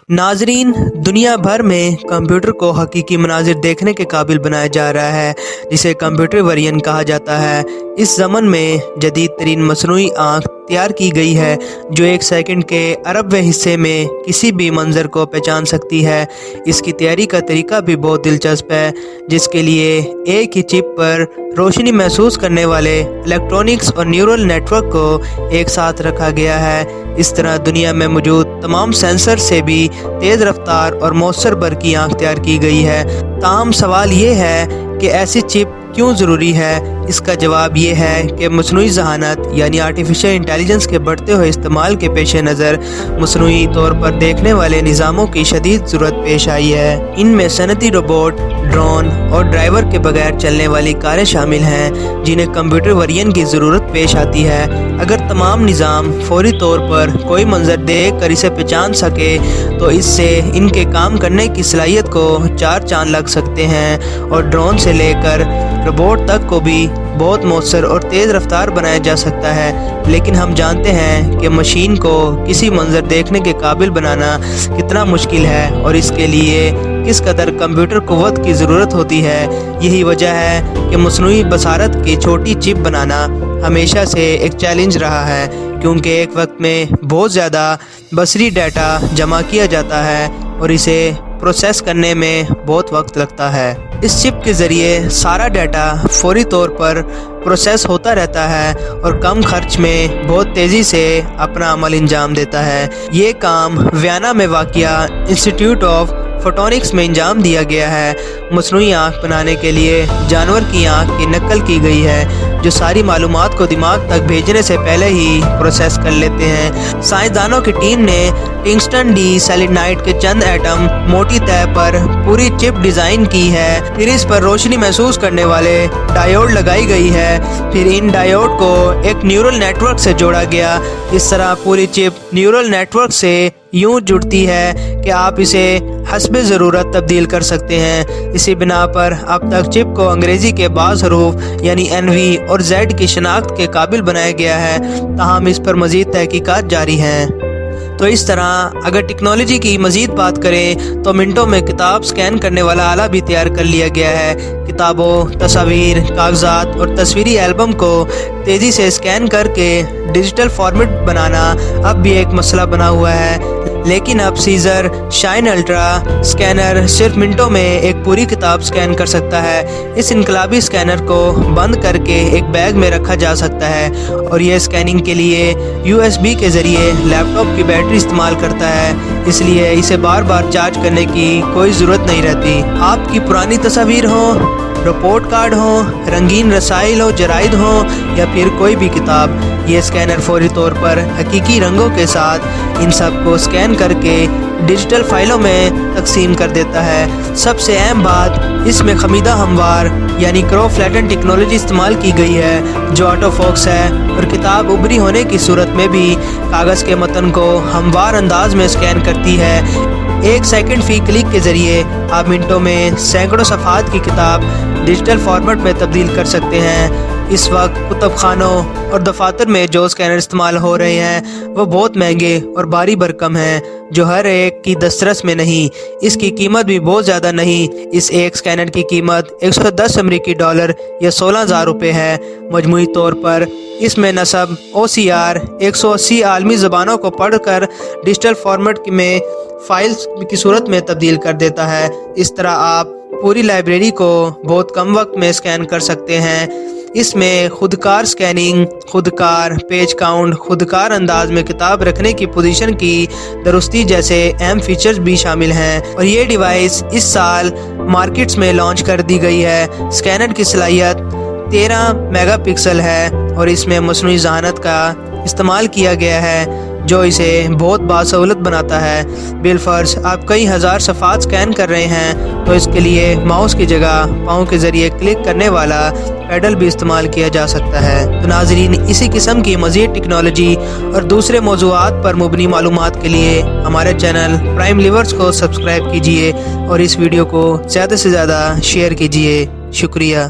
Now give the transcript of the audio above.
नाजरीन, दुनिया भर में कंप्यूटर को हकीकी मनाजिर देखने के काबिल बनाया जा रहा है, जिसे कंप्यूटर वेरिएंट कहा जाता है। इस ज़मन में जदीद तरीन मसनूई आँख तैयार की गई है जो एक सेकंड के अरबवें हिस्से में किसी भी मंजर को पहचान सकती है। इसकी तैयारी का तरीका भी बहुत दिलचस्प है, जिसके लिए एक ही चिप पर रोशनी महसूस करने वाले इलेक्ट्रॉनिक्स और न्यूरल नेटवर्क को एक साथ रखा गया है। इस तरह दुनिया में मौजूद तमाम सेंसर से भी तेज़ रफ्तार और मौसर बर की आँख तैयार की गई है। ताहम सवाल ये है कि ऐसी चिप क्यों ज़रूरी है। इसका जवाब ये है कि मसनूई ज़हानत यानी आर्टिफिशियल इंटेलिजेंस के बढ़ते हुए इस्तेमाल के पेश नज़र मसनूई तौर पर देखने वाले निज़ामों की शदीद ज़रूरत पेश आई है। इनमें सनती रोबोट, ड्रोन और ड्राइवर के बगैर चलने वाली कारें शामिल हैं, जिन्हें कंप्यूटर वेरिएंट की ज़रूरत पेश आती है। अगर तमाम निज़ाम फौरी तौर पर कोई मंजर देख कर इसे पहचान सके तो इससे इनके काम करने की सलाहियत को चार चांद लग सकते हैं और ड्रोन से लेकर रोबोट तक को भी बहुत मौसर और तेज़ रफ्तार बनाया जा सकता है। लेकिन हम जानते हैं कि मशीन को किसी मंजर देखने के काबिल बनाना कितना मुश्किल है और इसके लिए किस कदर कंप्यूटर क़ुव्वत की ज़रूरत होती है। यही वजह है कि मसनूई बसारत की छोटी चिप बनाना हमेशा से एक चैलेंज रहा है, क्योंकि एक वक्त में बहुत ज़्यादा बसरी डाटा जमा किया जाता है और इसे प्रोसेस करने में बहुत वक्त लगता है। इस चिप के ज़रिए सारा डाटा फौरी तौर पर प्रोसेस होता रहता है और कम खर्च में बहुत तेज़ी से अपना अमल अंजाम देता है। ये काम वियना में वाक़िया इंस्टीट्यूट ऑफ फोटोनिक्स में अंजाम दिया गया है। मसनूई आँख बनाने के लिए जानवर की आँख की नकल की गई है, जो सारी मालूमात को दिमाग तक भेजने से पहले ही प्रोसेस कर लेते हैं। साइंसदानों की टीम ने टंगस्टन डी सेलेनाइड के चंद एटम मोटी तह पर पूरी चिप डिज़ाइन की है। फिर इस पर रोशनी महसूस करने वाले डायोड लगाई गई है। फिर इन डायोड को एक न्यूरल नेटवर्क से जोड़ा गया। इस तरह पूरी चिप न्यूरल नेटवर्क से यूं जुड़ती है कि आप इसे हस्बे ज़रूरत तब्दील कर सकते हैं। इसी बिना पर अब तक चिप को अंग्रेज़ी के बाज़ हरूफ यानी NV और Z की शनाख्त के काबिल बनाया गया है, ताहम इस पर मज़ीद तहकीकात जारी हैं। तो इस तरह अगर टेक्नोलॉजी की मज़ीद बात करें तो मिनटों में किताब स्कैन करने वाला आला भी तैयार कर लिया गया है। किताबों, तस्वीर, कागजात और तस्वीरी एल्बम को तेज़ी से स्कैन करके डिजिटल फॉर्मेट बनाना अब भी एक मसला बना हुआ है। लेकिन अब सीजर शाइन अल्ट्रा स्कैनर सिर्फ मिनटों में एक पूरी किताब स्कैन कर सकता है। इस इनकलाबी स्कैनर को बंद करके एक बैग में रखा जा सकता है और यह स्कैनिंग के लिए USB के ज़रिए लैपटॉप की बैटरी इस्तेमाल करता है, इसलिए इसे बार बार चार्ज करने की कोई ज़रूरत नहीं रहती। आपकी पुरानी तस्वीर हो, रिपोर्ट कार्ड हो, रंगीन रसाइल हो, जराइद हो या फिर कोई भी किताब, ये स्कैनर फौरी तौर पर हकीकी रंगों के साथ इन सब को स्कैन करके डिजिटल फाइलों में तकसीम कर देता है। सबसे अहम बात, इसमें खमीदा हमवार यानी क्रॉ फ्लैटन टेक्नोलॉजी इस्तेमाल की गई है, जो ऑटो फोकस है और किताब उभरी होने की सूरत में भी कागज़ के मतन को हमवार अंदाज में स्कैन करती है। 1 सेकंड फी क्लिक के ज़रिए आप मिनटों में सैकड़ों सफ़हात की किताब डिजिटल फॉर्मेट में तब्दील कर सकते हैं। इस वक्त कुतुब खानों और दफातर में जो स्कैनर इस्तेमाल हो रहे हैं वो बहुत महंगे और भारी भरकम हैं, जो हर एक की दस्तरस में नहीं। इसकी कीमत भी बहुत ज़्यादा नहीं। इस एक स्कैनर की कीमत 110 अमेरिकी डॉलर या 16,000 रुपये है। मजमूई तौर पर इसमें नस्ब OCR 180 आलमी ज़बानों को पढ़कर डिजिटल फॉर्मेट में फाइल्स की सूरत में तब्दील कर देता है। इस तरह आप पूरी लाइब्रेरी को बहुत कम वक्त में स्कैन कर सकते हैं। इसमें खुदकार स्कैनिंग, खुदकार पेज काउंट, खुदकार अंदाज में किताब रखने की पोजीशन की दुरुस्ती जैसे अहम फीचर्स भी शामिल हैं और ये डिवाइस इस साल मार्केट्स में लॉन्च कर दी गई है। स्कैनर की सलाहियत 13 मेगापिक्सल है और इसमें मसनूई ज़हानत का इस्तेमाल किया गया है, जो इसे बहुत बासहूलत बनाता है। बिलफर्ज आप कई हज़ार सफ़ात स्कैन कर रहे हैं तो इसके लिए माउस की जगह पाँव के ज़रिए क्लिक करने वाला पैडल भी इस्तेमाल किया जा सकता है। तो नाजरीन, इसी किस्म की मज़ीद टेक्नोलॉजी और दूसरे मौज़ूआत पर मुबनी मालूमात के लिए हमारे चैनल प्राइम लिवर्स को सब्सक्राइब कीजिए और इस वीडियो को ज़्यादा से ज़्यादा शेयर कीजिए। शुक्रिया।